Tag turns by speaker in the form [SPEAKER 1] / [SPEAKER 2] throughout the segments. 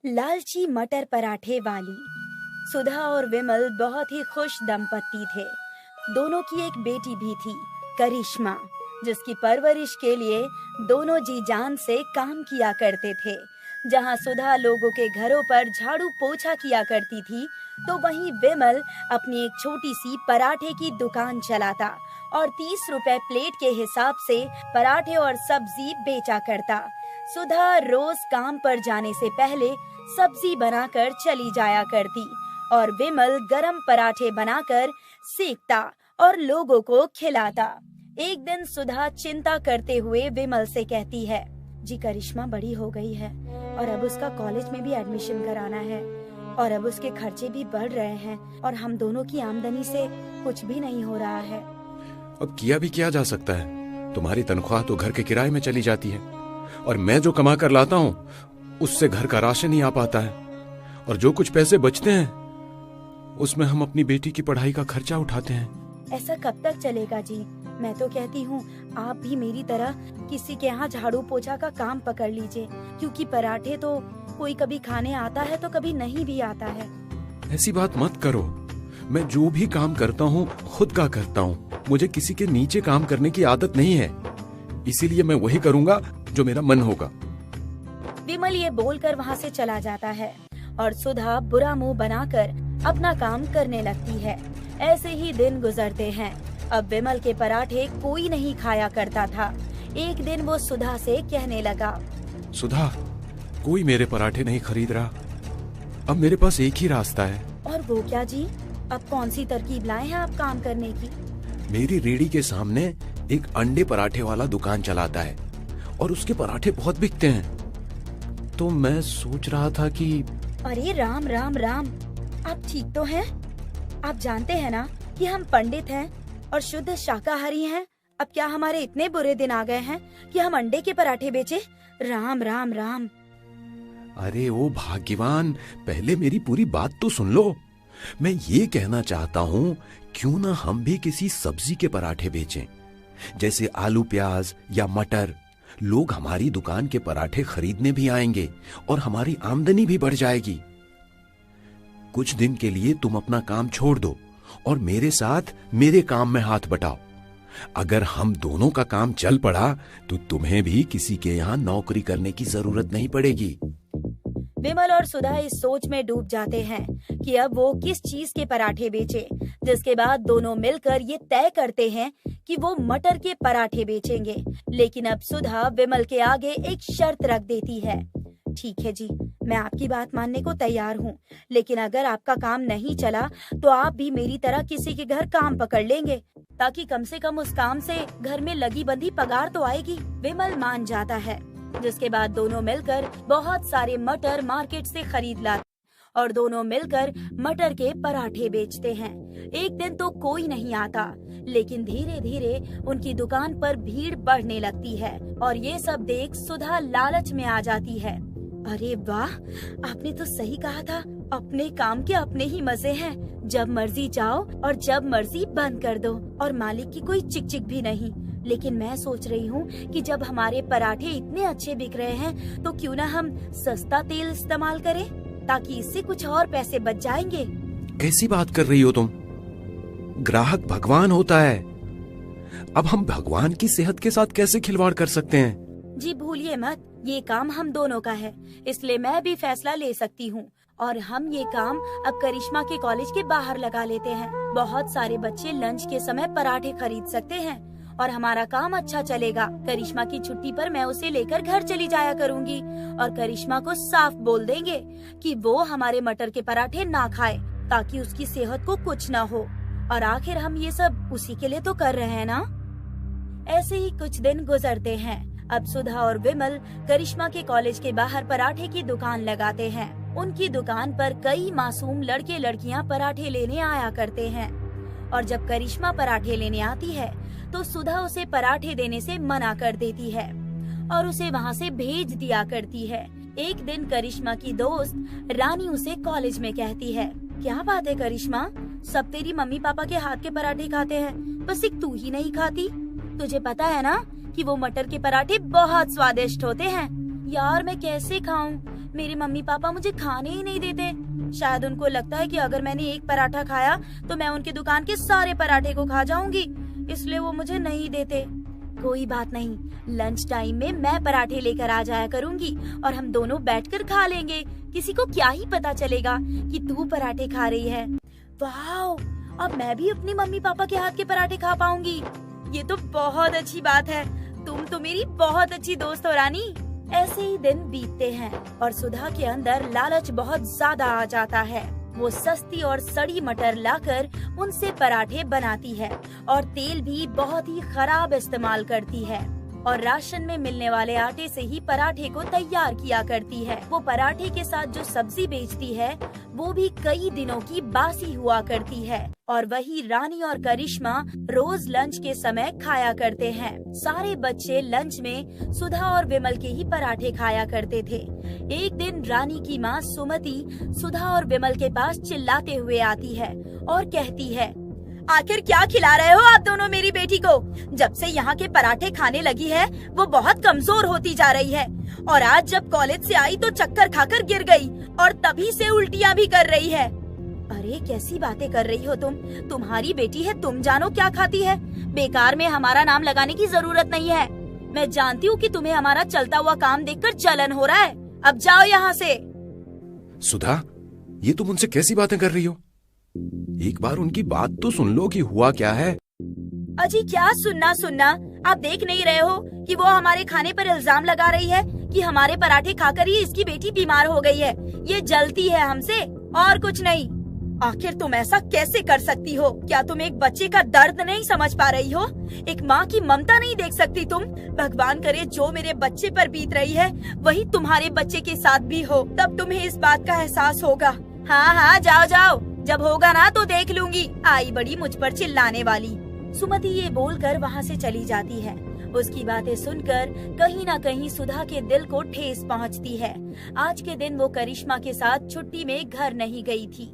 [SPEAKER 1] लालची मटर पराठे वाली। सुधा और विमल बहुत ही खुश दंपत्ति थे। दोनों की एक बेटी भी थी, करिश्मा, जिसकी परवरिश के लिए दोनों जी जान से काम किया करते थे। जहां सुधा लोगों के घरों पर झाड़ू पोछा किया करती थी, तो वहीं विमल अपनी एक छोटी सी पराठे की दुकान चलाता और 30 रुपए प्लेट के हिसाब से पराठे और सब्जी बेचा करता। सुधा रोज काम पर जाने से पहले सब्जी बनाकर चली जाया करती और विमल गरम पराठे बनाकर सेकता और लोगों को खिलाता। एक दिन सुधा चिंता करते हुए विमल से कहती है, जी करिश्मा बड़ी हो गई है और अब उसका कॉलेज में भी एडमिशन कराना है और अब उसके खर्चे भी बढ़ रहे हैं और हम दोनों की आमदनी से कुछ भी नहीं हो रहा है।
[SPEAKER 2] अब किया भी क्या जा सकता है, तुम्हारी तनख्वाह तो घर के किराए में चली जाती है और मैं जो कमा कर लाता हूँ उससे घर का राशन ही आ पाता है और जो कुछ पैसे बचते हैं उसमें हम अपनी बेटी की पढ़ाई का खर्चा उठाते हैं।
[SPEAKER 1] ऐसा कब तक चलेगा जी? मैं तो कहती हूँ आप भी मेरी तरह किसी के यहाँ झाड़ू पोछा का काम पकड़ लीजिए, क्योंकि पराठे तो कोई कभी खाने आता है तो कभी नहीं भी आता है।
[SPEAKER 2] ऐसी बात मत करो, मैं जो भी काम करता हूँ खुद का करता हूँ। मुझे किसी के नीचे काम करने की आदत नहीं है, इसीलिए मैं वही करूँगा जो मेरा मन होगा।
[SPEAKER 1] विमल ये बोलकर वहाँ से चला जाता है और सुधा बुरा मुंह बनाकर अपना काम करने लगती है। ऐसे ही दिन गुजरते हैं। अब विमल के पराठे कोई नहीं खाया करता था। एक दिन वो सुधा से कहने लगा,
[SPEAKER 2] सुधा, कोई मेरे पराठे नहीं खरीद रहा। अब मेरे पास एक ही रास्ता है।
[SPEAKER 1] और वो क्या जी? अब कौन सी तरकीब लाए हैं आप काम करने की?
[SPEAKER 2] मेरी रेहड़ी के सामने एक अंडे पराठे वाला दुकान चलाता है और उसके पराठे बहुत बिकते हैं। तो मैं सोच रहा था कि
[SPEAKER 1] अरे राम राम राम, आप ठीक तो हैं? आप जानते हैं ना कि हम पंडित हैं और शुद्ध शाकाहारी हैं। अब क्या हमारे इतने बुरे दिन आ गए हैं कि हम अंडे के पराठे बेचे? राम राम राम।
[SPEAKER 2] अरे ओ भाग्यवान, पहले मेरी पूरी बात तो सुन लो। मैं ये कहना चाहता हूँ, क्यों ना हम भी किसी सब्जी के पराठे बेचें, जैसे आलू प्याज या मटर। लोग हमारी दुकान के पराठे खरीदने भी आएंगे और हमारी आमदनी भी बढ़ जाएगी। कुछ दिन के लिए तुम अपना काम छोड़ दो और मेरे साथ मेरे काम में हाथ बटाओ। अगर हम दोनों का काम चल पड़ा तो तुम्हें भी किसी के यहाँ नौकरी करने की जरूरत नहीं पड़ेगी।
[SPEAKER 1] विमल और सुधा इस सोच में डूब जाते हैं कि अब वो किस चीज के पराठे बेचे, जिसके बाद दोनों मिलकर ये तय करते हैं कि वो मटर के पराठे बेचेंगे। लेकिन अब सुधा विमल के आगे एक शर्त रख देती है, ठीक है जी, मैं आपकी बात मानने को तैयार हूँ, लेकिन अगर आपका काम नहीं चला तो आप भी मेरी तरह किसी के घर काम पकड़ लेंगे, ताकि कम से कम उस काम से घर में लगी बंधी पगार तो आएगी। विमल मान जाता है, जिसके बाद दोनों मिलकर बहुत सारे मटर मार्केट से खरीद लाते और दोनों मिलकर मटर के पराठे बेचते हैं। एक दिन तो कोई नहीं आता, लेकिन धीरे धीरे उनकी दुकान पर भीड़ बढ़ने लगती है और ये सब देख सुधा लालच में आ जाती है। अरे वाह, आपने तो सही कहा था, अपने काम के अपने ही मजे हैं। जब मर्जी जाओ और जब मर्जी बंद कर दो और मालिक की कोई चिक चिक भी नहीं। लेकिन मैं सोच रही हूँ कि जब हमारे पराठे इतने अच्छे बिक रहे हैं तो क्यों ना हम सस्ता तेल इस्तेमाल करें, ताकि इससे कुछ और पैसे बच जाएंगे।
[SPEAKER 2] कैसी बात कर रही हो तुम? ग्राहक भगवान होता है। अब हम भगवान की सेहत के साथ कैसे खिलवाड़ कर सकते हैं?
[SPEAKER 1] जी भूलिए मत, ये काम हम दोनों का है, इसलिए मैं भी फैसला ले सकती हूँ और हम ये काम अब करिश्मा के कॉलेज के बाहर लगा लेते हैं। बहुत सारे बच्चे लंच के समय पराठे खरीद सकते हैं और हमारा काम अच्छा चलेगा। करिश्मा की छुट्टी पर मैं उसे लेकर घर चली जाया करूँगी और करिश्मा को साफ बोल देंगे कि वो हमारे मटर के पराठे ना खाए, ताकि उसकी सेहत को कुछ ना हो। और आखिर हम ये सब उसी के लिए तो कर रहे हैं ना। ऐसे ही कुछ दिन गुजरते हैं। अब सुधा और विमल करिश्मा के कॉलेज के बाहर पराठे की दुकान लगाते हैं। उनकी दुकान पर कई मासूम लड़के लड़कियां पराठे लेने आया करते हैं और जब करिश्मा पराठे लेने आती है तो सुधा उसे पराठे देने से मना कर देती है और उसे वहाँ से भेज दिया करती है। एक दिन करिश्मा की दोस्त रानी उसे कॉलेज में कहती है, क्या बात है करिश्मा, सब तेरी मम्मी पापा के हाथ के पराठे खाते हैं, बस एक तू ही नहीं खाती। तुझे पता है ना कि वो मटर के पराठे बहुत स्वादिष्ट होते हैं। यार मैं कैसे खाऊं? मेरे मम्मी पापा मुझे खाने ही नहीं देते। शायद उनको लगता है कि अगर मैंने एक पराठा खाया तो मैं उनकी दुकान के सारे पराठे को खा जाऊंगी, इसलिए वो मुझे नहीं देते। कोई बात नहीं, लंच टाइम में मैं पराठे लेकर आ जाया करूंगी और हम दोनों बैठकर खा लेंगे। किसी को क्या ही पता चलेगा कि तू पराठे खा रही है। वाह, अब मैं भी अपनी मम्मी पापा के हाथ के पराठे खा पाऊंगी। ये तो बहुत अच्छी बात है। तुम तो मेरी बहुत अच्छी दोस्त हो रानी। ऐसे ही दिन बीतते हैं और सुधा के अंदर लालच बहुत ज्यादा आ जाता है। वो सस्ती और सड़ी मटर लाकर उनसे पराठे बनाती है और तेल भी बहुत ही खराब इस्तेमाल करती है और राशन में मिलने वाले आटे से ही पराठे को तैयार किया करती है। वो पराठे के साथ जो सब्जी बेचती है वो भी कई दिनों की बासी हुआ करती है और वही रानी और करिश्मा रोज लंच के समय खाया करते हैं। सारे बच्चे लंच में सुधा और विमल के ही पराठे खाया करते थे। एक दिन रानी की माँ सुमति सुधा और विमल के पास चिल्लाते हुए आती है और कहती है, आखिर क्या खिला रहे हो आप दोनों मेरी बेटी को? जब से यहाँ के पराठे खाने लगी है वो बहुत कमजोर होती जा रही है और आज जब कॉलेज से आई तो चक्कर खाकर गिर गई और तभी से उल्टियाँ भी कर रही है। अरे कैसी बातें कर रही हो तुम? तुम्हारी बेटी है, तुम जानो क्या खाती है। बेकार में हमारा नाम लगाने की जरूरत नहीं है। मैं जानती हूँ कि तुम्हें हमारा चलता हुआ काम देखकर जलन हो रहा है। अब जाओ यहाँ से।
[SPEAKER 2] सुधा, ये तुम उनसे कैसी बातें कर रही हो? एक बार उनकी बात तो सुन लो कि हुआ क्या है।
[SPEAKER 1] अजी क्या सुनना, आप देख नहीं रहे हो कि वो हमारे खाने पर इल्जाम लगा रही है कि हमारे पराठे खाकर ही इसकी बेटी बीमार हो गई है। ये जलती है हमसे और कुछ नहीं। आखिर तुम ऐसा कैसे कर सकती हो? क्या तुम एक बच्चे का दर्द नहीं समझ पा रही हो? एक माँ की ममता नहीं देख सकती तुम? भगवान करे जो मेरे बच्चे पर बीत रही है वही तुम्हारे बच्चे के साथ भी हो, तब तुम्हें इस बात का एहसास होगा। हाँ, जाओ, जब होगा ना तो देख लूंगी। आई बड़ी मुझ पर चिल्लाने वाली। सुमति ये बोलकर वहाँ से चली जाती है। उसकी बातें सुनकर कहीं न कहीं सुधा के दिल को ठेस पहुँचती है। आज के दिन वो करिश्मा के साथ छुट्टी में घर नहीं गई थी।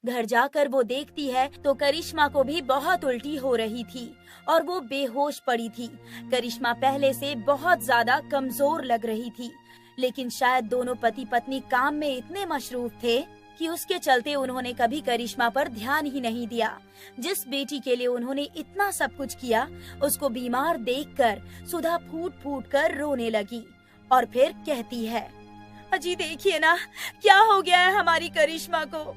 [SPEAKER 1] घर जाकर वो देखती है तो करिश्मा को भी बहुत उल्टी हो रही थी और वो बेहोश पड़ी थी। करिश्मा पहले से बहुत ज्यादा कमजोर लग रही थी, लेकिन शायद दोनों पति पत्नी काम में इतने मशरूफ थे कि उसके चलते उन्होंने कभी करिश्मा पर ध्यान ही नहीं दिया। जिस बेटी के लिए उन्होंने इतना सब कुछ किया, उसको बीमार देखकर सुधा फूट फूट कर रोने लगी और फिर कहती है, अजी देखिए ना क्या हो गया है हमारी करिश्मा को,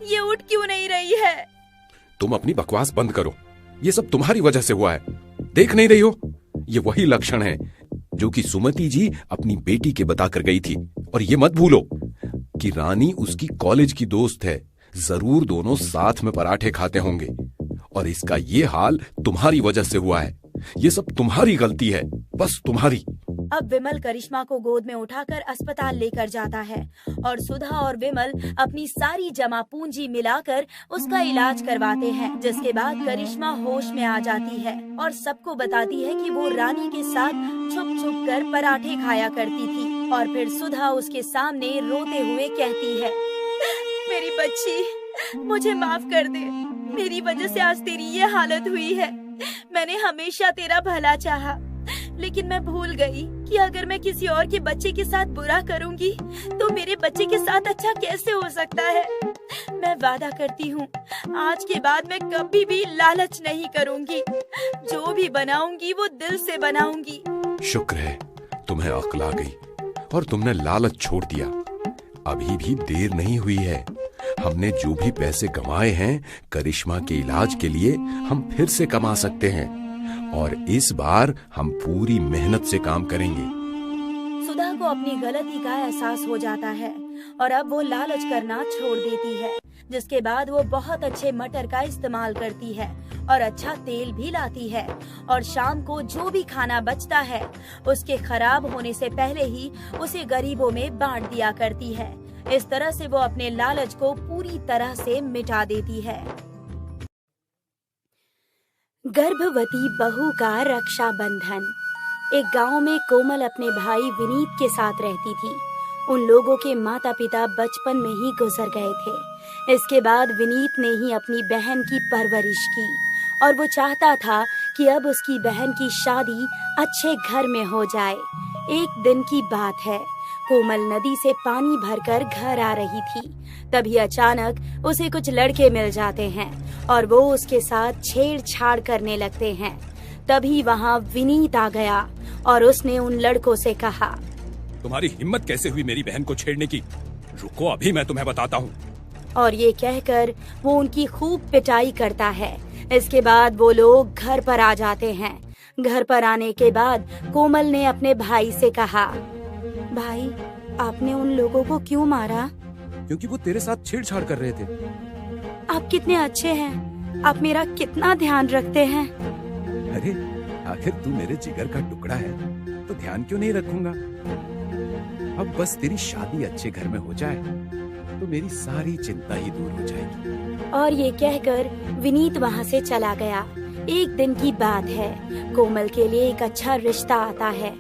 [SPEAKER 1] ये उठ क्यों नहीं रही है?
[SPEAKER 2] तुम अपनी बकवास बंद करो, ये सब तुम्हारी वजह से हुआ है। देख नहीं रही हो? ये वही लक्षण है जो कि सुमति जी अपनी बेटी के बताकर गई थी। और ये मत भूलो कि रानी उसकी कॉलेज की दोस्त है। जरूर दोनों साथ में पराठे खाते होंगे और इसका ये हाल तुम्हारी वजह से हुआ है। ये सब तुम्हारी गलती है, बस तुम्हारी।
[SPEAKER 1] अब विमल करिश्मा को गोद में उठाकर अस्पताल लेकर जाता है और सुधा और विमल अपनी सारी जमा पूंजी मिलाकर उसका इलाज करवाते हैं। जिसके बाद करिश्मा होश में आ जाती है और सबको बताती है कि वो रानी के साथ छुप छुप कर पराठे खाया करती थी। और फिर सुधा उसके सामने रोते हुए कहती है, मेरी बच्ची मुझे माफ कर दे, मेरी वजह से आज तेरी ये हालत हुई है। मैंने हमेशा तेरा भला चाहा, लेकिन मैं भूल गई कि अगर मैं किसी और के बच्चे के साथ बुरा करूंगी तो मेरे बच्चे के साथ अच्छा कैसे हो सकता है। मैं वादा करती हूँ आज के बाद मैं कभी भी लालच नहीं करूंगी। जो भी बनाऊंगी वो दिल से बनाऊंगी।
[SPEAKER 2] शुक्र है तुम्हें अक्ल आ गई और तुमने लालच छोड़ दिया। अभी भी देर नहीं हुई है। हमने जो भी पैसे कमाए हैं करिश्मा के इलाज के लिए हम फिर से कमा सकते हैं और इस बार हम पूरी मेहनत से काम करेंगे।
[SPEAKER 1] सुधा को अपनी गलती का एहसास हो जाता है और अब वो लालच करना छोड़ देती है। जिसके बाद वो बहुत अच्छे मटर का इस्तेमाल करती है और अच्छा तेल भी लाती है और शाम को जो भी खाना बचता है उसके खराब होने से पहले ही उसे गरीबों में बांट दिया करती है। इस तरह से वो अपने लालच को पूरी तरह से मिटा देती है। गर्भवती बहू का रक्षा बंधन। एक गांव में कोमल अपने भाई विनीत के साथ रहती थी। उन लोगों के माता पिता बचपन में ही गुजर गए थे। इसके बाद विनीत ने ही अपनी बहन की परवरिश की और वो चाहता था कि अब उसकी बहन की शादी अच्छे घर में हो जाए। एक दिन की बात है, कोमल नदी से पानी भरकर घर आ रही थी। तभी अचानक उसे कुछ लड़के मिल जाते हैं और वो उसके साथ छेड़छाड़ करने लगते हैं। तभी वहाँ विनीत आ गया और उसने उन लड़कों से कहा,
[SPEAKER 3] तुम्हारी हिम्मत कैसे हुई मेरी बहन को छेड़ने की? रुको, अभी मैं तुम्हें बताता हूँ।
[SPEAKER 1] और ये कहकर वो उनकी खूब पिटाई करता है। इसके बाद वो लोग घर पर आ जाते हैं। घर पर आने के बाद कोमल ने अपने भाई से कहा, भाई, आपने उन लोगों को क्यों मारा?
[SPEAKER 3] क्योंकि वो तेरे साथ छेड़छाड़ कर रहे थे।
[SPEAKER 1] आप कितने अच्छे हैं, आप मेरा कितना ध्यान रखते हैं।
[SPEAKER 3] अरे आखिर तू मेरे जिगर का टुकड़ा है तो ध्यान क्यों नहीं रखूंगा। अब बस तेरी शादी अच्छे घर में हो जाए तो मेरी सारी चिंता ही दूर हो जाएगी।
[SPEAKER 1] और ये कहकर विनीत वहाँ से चला गया। एक दिन की बात है, कोमल के लिए एक अच्छा रिश्ता आता है।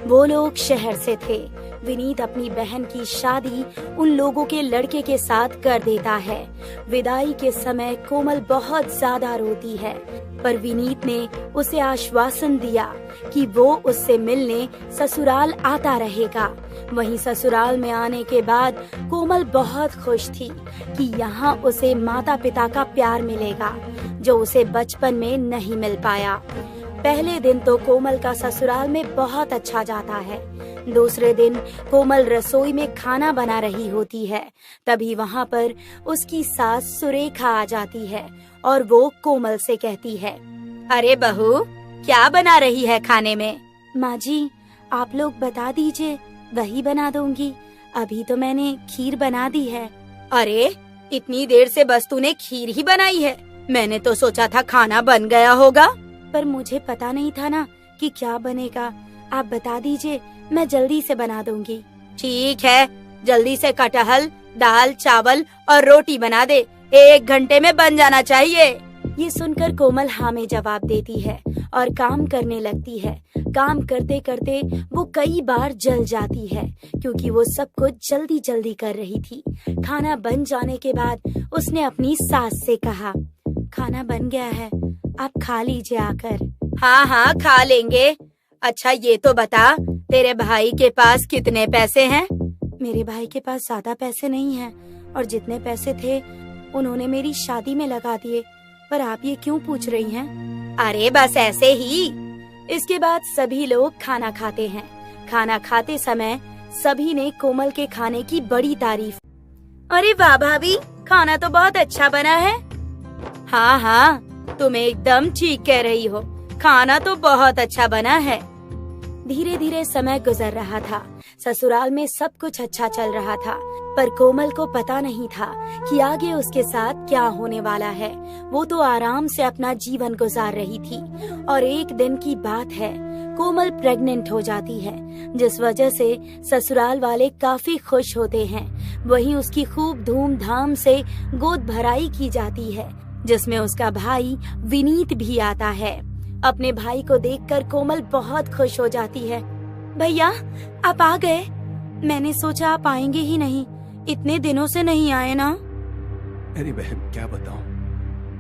[SPEAKER 1] वो लोग शहर से थे। विनीत अपनी बहन की शादी उन लोगों के लड़के के साथ कर देता है। विदाई के समय कोमल बहुत ज्यादा रोती है, पर विनीत ने उसे आश्वासन दिया कि वो उससे मिलने ससुराल आता रहेगा। वहीं ससुराल में आने के बाद कोमल बहुत खुश थी कि यहाँ उसे माता पिता का प्यार मिलेगा, जो उसे बचपन में नहीं मिल पाया। पहले दिन तो कोमल का ससुराल में बहुत अच्छा जाता है। दूसरे दिन कोमल रसोई में खाना बना रही होती है। तभी वहाँ पर उसकी सास सुरेखा आ जाती है और वो कोमल से कहती है, अरे बहू, क्या बना रही है खाने में? माँ जी, आप लोग बता दीजिए, वही बना दूंगी। अभी तो मैंने खीर बना दी है। अरे इतनी देर से बस तूने खीर ही बनाई है? मैंने तो सोचा था खाना बन गया होगा। पर मुझे पता नहीं था ना कि क्या बनेगा। आप बता दीजिए, मैं जल्दी से बना दूंगी। ठीक है, जल्दी से कटहल, दाल, चावल और रोटी बना दे। 1 घंटे में बन जाना चाहिए। ये सुनकर कोमल हाँ में जवाब देती है और काम करने लगती है। काम करते करते वो कई बार जल जाती है, क्योंकि वो सब कुछ जल्दी जल्दी कर रही थी। खाना बन जाने के बाद उसने अपनी सास से कहा, खाना बन गया है, आप खा लीजिए आकर। हाँ हाँ, खा लेंगे। अच्छा ये तो बता, तेरे भाई के पास कितने पैसे हैं? मेरे भाई के पास ज्यादा पैसे नहीं हैं, और जितने पैसे थे उन्होंने मेरी शादी में लगा दिए। पर आप ये क्यों पूछ रही हैं? अरे बस ऐसे ही। इसके बाद सभी लोग खाना खाते हैं। खाना खाते समय सभी ने कोमल के खाने की बड़ी तारीफ। अरे वाह भाभी, खाना तो बहुत अच्छा बना है। हाँ हाँ, तुम एकदम ठीक कह रही हो, खाना तो बहुत अच्छा बना है। धीरे धीरे समय गुजर रहा था। ससुराल में सब कुछ अच्छा चल रहा था, पर कोमल को पता नहीं था कि आगे उसके साथ क्या होने वाला है। वो तो आराम से अपना जीवन गुजार रही थी, और एक दिन की बात है, कोमल प्रेग्नेंट हो जाती है, जिस वजह से ससुराल वाले काफी खुश होते हैं। वहीं उसकी खूब धूमधाम से गोद भराई की जाती है, जिसमें उसका भाई विनीत भी आता है। अपने भाई को देखकर कोमल बहुत खुश हो जाती है। भैया, आप आ गए। मैंने सोचा आप आएंगे ही नहीं, इतने दिनों से नहीं आए ना।
[SPEAKER 3] अरे बहन, क्या बताऊं,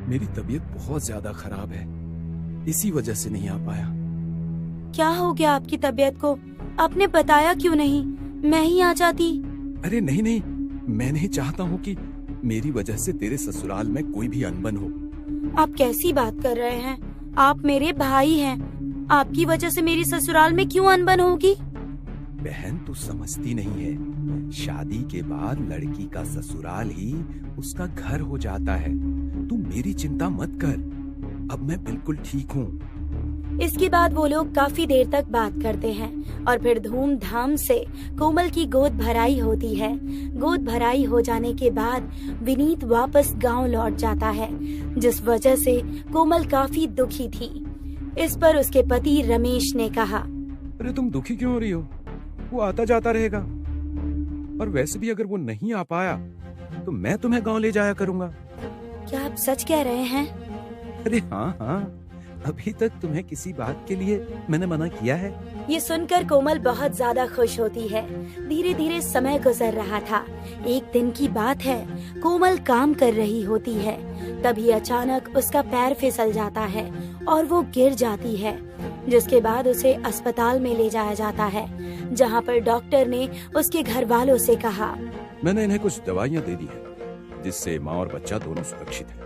[SPEAKER 3] मेरी तबीयत बहुत ज्यादा खराब है, इसी वजह से नहीं आ पाया।
[SPEAKER 1] क्या हो गया आपकी तबीयत को? आपने बताया क्यों नहीं? मैं ही आ जाती।
[SPEAKER 3] अरे नहीं नहीं, मैं नहीं चाहता हूँ कि मेरी वजह से तेरे ससुराल में कोई भी अनबन हो।
[SPEAKER 1] आप कैसी बात कर रहे हैं? आप मेरे भाई हैं, आपकी वजह से मेरी ससुराल में क्यों अनबन होगी?
[SPEAKER 3] बहन, तू समझती नहीं है, शादी के बाद लड़की का ससुराल ही उसका घर हो जाता है। तू मेरी चिंता मत कर, अब मैं बिल्कुल ठीक हूँ।
[SPEAKER 1] इसके बाद वो लोग काफी देर तक बात करते हैं और फिर धूमधाम से कोमल की गोद भराई होती है। गोद भराई हो जाने के बाद विनीत वापस गांव लौट जाता है, जिस वजह से कोमल काफी दुखी थी। इस पर उसके पति रमेश ने कहा,
[SPEAKER 3] अरे तुम दुखी क्यों हो रही हो? वो आता जाता रहेगा, और वैसे भी अगर वो नहीं आ पाया तो मैं तुम्हें गांव ले जाया करूंगा।
[SPEAKER 1] क्या आप सच कह रहे हैं?
[SPEAKER 3] अरे हाँ हाँ, अभी तक तुम्हें किसी बात के लिए मैंने मना किया है?
[SPEAKER 1] ये सुनकर कोमल बहुत ज्यादा खुश होती है। धीरे धीरे समय गुजर रहा था। एक दिन की बात है, कोमल काम कर रही होती है, तभी अचानक उसका पैर फिसल जाता है और वो गिर जाती है, जिसके बाद उसे अस्पताल में ले जाया जाता है, जहाँ पर डॉक्टर ने उसके घर वालों से कहा,
[SPEAKER 3] मैंने इन्हें कुछ दवाइयाँ दे दी हैं, जिससे माँ और बच्चा दोनों सुरक्षित हैं।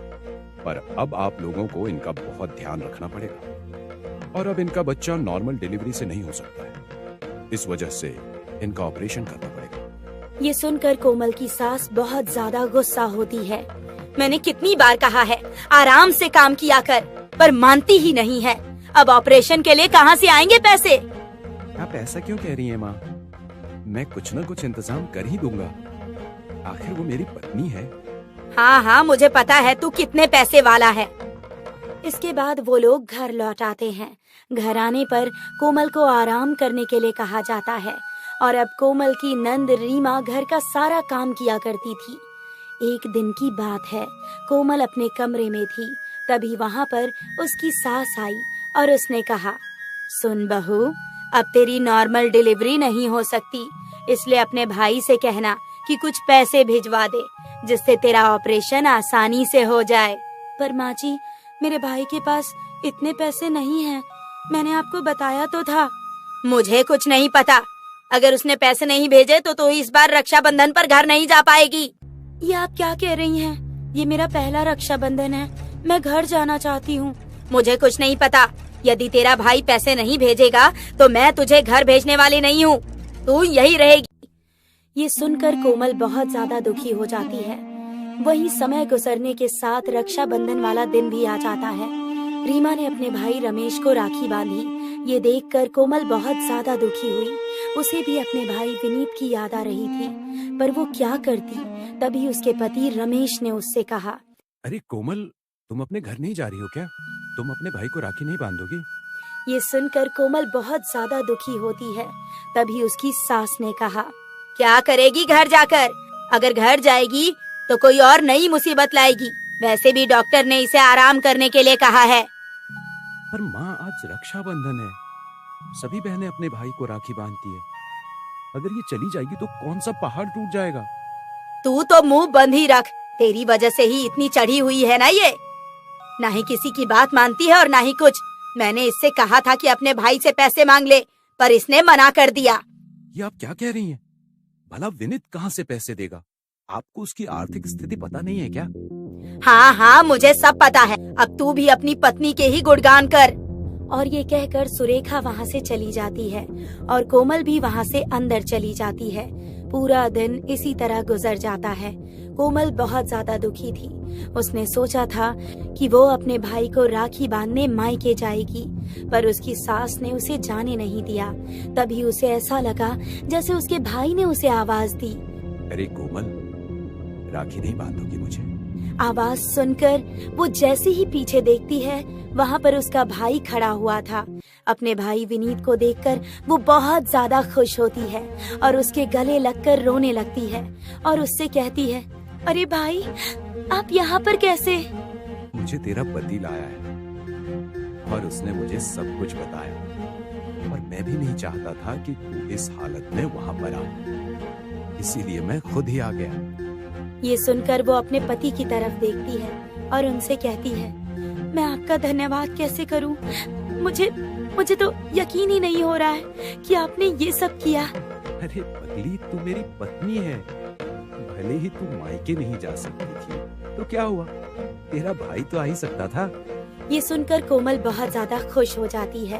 [SPEAKER 3] पर अब आप लोगों को इनका बहुत ध्यान रखना पड़ेगा, और अब इनका बच्चा नॉर्मल डिलीवरी से नहीं हो सकता है। इस वजह से इनका ऑपरेशन करना पड़ेगा।
[SPEAKER 1] ये सुनकर कोमल की सास बहुत ज्यादा गुस्सा होती है। मैंने कितनी बार कहा है आराम से काम किया कर, पर मानती ही नहीं है। अब ऑपरेशन के लिए कहाँ से आएंगे पैसे?
[SPEAKER 3] आप ऐसा क्यों कह रही हैं माँ? मैं कुछ न कुछ इंतजाम कर ही दूंगा। आखिर वो मेरी पत्नी है।
[SPEAKER 1] हाँ हाँ, मुझे पता है तू कितने पैसे वाला है। इसके बाद वो लोग घर लौट आते हैं। घर आने पर कोमल को आराम करने के लिए कहा जाता है, और अब कोमल की नंद रीमा घर का सारा काम किया करती थी। एक दिन की बात है, कोमल अपने कमरे में थी, तभी वहाँ पर उसकी सास आई और उसने कहा, सुन बहू, अब तेरी नॉर्मल डिलीवरी नहीं हो सकती, इसलिए अपने भाई से कहना कि कुछ पैसे भिजवा दे, जिससे तेरा ऑपरेशन आसानी से हो जाए। पर माँ जी, मेरे भाई के पास इतने पैसे नहीं हैं, मैंने आपको बताया तो था। मुझे कुछ नहीं पता। अगर उसने पैसे नहीं भेजे तो इस बार रक्षाबंधन पर घर नहीं जा पाएगी। ये आप क्या कह रही हैं? ये मेरा पहला रक्षाबंधन है, मैं घर जाना चाहती हूँ। मुझे कुछ नहीं पता। यदि तेरा भाई पैसे नहीं भेजेगा तो मैं तुझे घर भेजने वाली नहीं हूँ, तू यही रहेगी। ये सुनकर कोमल बहुत ज्यादा दुखी हो जाती है। वही समय गुजरने के साथ रक्षाबंधन वाला दिन भी आ जाता है। रीमा ने अपने भाई रमेश को राखी बांधी। ये देखकर कोमल बहुत ज्यादा दुखी हुई। उसे भी अपने भाई विनीत की याद आ रही थी, पर वो क्या करती। तभी उसके पति रमेश ने उससे कहा,
[SPEAKER 3] अरे कोमल, तुम अपने घर नहीं जा रही हो क्या? तुम अपने भाई को राखी नहीं बांधोगी?
[SPEAKER 1] ये सुनकर कोमल बहुत ज्यादा दुखी होती है। तभी उसकी सास ने कहा, क्या करेगी घर जाकर? अगर घर जाएगी तो कोई और नई मुसीबत लाएगी। वैसे भी डॉक्टर ने इसे आराम करने के लिए कहा है।
[SPEAKER 3] पर माँ, आज रक्षाबंधन है, सभी बहनें अपने भाई को राखी बांधती है। अगर ये चली जाएगी तो कौन सा पहाड़ टूट जाएगा?
[SPEAKER 1] तू तो मुंह बंद ही रख। तेरी वजह से ही इतनी चढ़ी हुई है ना ये। ना ही किसी की बात मानती है और ना ही कुछ। मैंने इससे कहा था कि अपने भाई से पैसे मांग ले, पर इसने मना कर दिया।
[SPEAKER 3] ये आप क्या कह रही हैं? भला विनीत कहाँ से पैसे देगा? आपको उसकी आर्थिक स्थिति पता नहीं है क्या?
[SPEAKER 1] हाँ हाँ, मुझे सब पता है। अब तू भी अपनी पत्नी के ही गुणगान कर। और ये कहकर सुरेखा वहाँ से चली जाती है और कोमल भी वहाँ से अंदर चली जाती है। पूरा दिन इसी तरह गुजर जाता है। कोमल बहुत ज्यादा दुखी थी। उसने सोचा था कि वो अपने भाई को राखी बांधने मायके जाएगी, पर उसकी सास ने उसे जाने नहीं दिया। तभी उसे ऐसा लगा जैसे उसके भाई ने उसे आवाज दी,
[SPEAKER 3] अरे कोमल, राखी नहीं बांधोगी मुझे?
[SPEAKER 1] आवाज सुनकर वो जैसे ही पीछे देखती है, वहाँ पर उसका भाई खड़ा हुआ था। अपने भाई विनीत को देखकर वो बहुत ज्यादा खुश होती है और उसके गले लगकर रोने लगती है और उससे कहती है, अरे भाई, आप यहाँ पर कैसे?
[SPEAKER 3] मुझे तेरा पति लाया है और उसने मुझे सब कुछ बताया, और मैं भी नहीं चाहता था कि तू इस हालत में वहाँ पर आ, इसीलिए मैं खुद ही आ गया।
[SPEAKER 1] ये सुनकर वो अपने पति की तरफ देखती है और उनसे कहती है, मैं आपका धन्यवाद कैसे करूं? मुझे तो यकीन ही नहीं हो रहा है कि आपने ये सब किया।
[SPEAKER 3] अरे पगली, तू मेरी पत्नी है। भले ही तू मायके नहीं जा सकती थी, तो क्या हुआ? तेरा भाई तो आ ही सकता था।
[SPEAKER 1] ये सुनकर कोमल बहुत ज्यादा खुश हो जाती है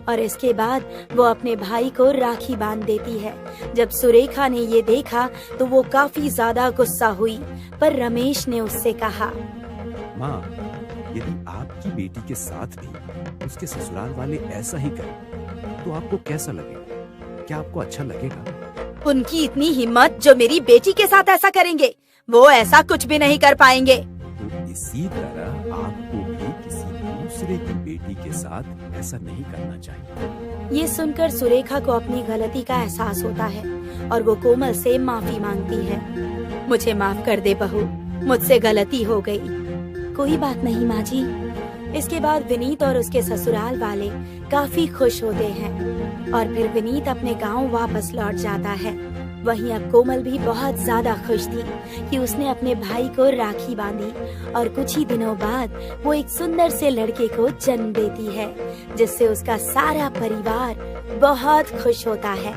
[SPEAKER 1] और इसके बाद वो अपने भाई को राखी बांध देती है। जब सुरेखा ने ये देखा तो वो काफी ज्यादा गुस्सा हुई, पर रमेश ने उससे कहा,
[SPEAKER 3] माँ, यदि आपकी बेटी के साथ भी उसके ससुराल वाले ऐसा ही करें तो आपको कैसा लगेगा? क्या आपको अच्छा लगेगा?
[SPEAKER 1] उनकी इतनी हिम्मत जो मेरी बेटी के साथ ऐसा करेंगे, वो ऐसा कुछ भी नहीं कर पाएंगे।
[SPEAKER 3] तो इसी तरह आपको भी किसी दूसरे की बेटी के साथ ऐसा नहीं करना चाहिए।
[SPEAKER 1] ये सुनकर सुरेखा को अपनी गलती का एहसास होता है और वो कोमल से माफी मांगती है। मुझे माफ कर दे बहू, मुझसे गलती हो गई। कोई बात नहीं माँ जी। इसके बाद विनीत और उसके ससुराल वाले काफी खुश होते हैं और फिर विनीत अपने गांव वापस लौट जाता है। वहीं अब कोमल भी बहुत ज्यादा खुश थी कि उसने अपने भाई को राखी बांधी और कुछ ही दिनों बाद वो एक सुंदर से लड़के को जन्म देती है, जिससे उसका सारा परिवार बहुत खुश होता है।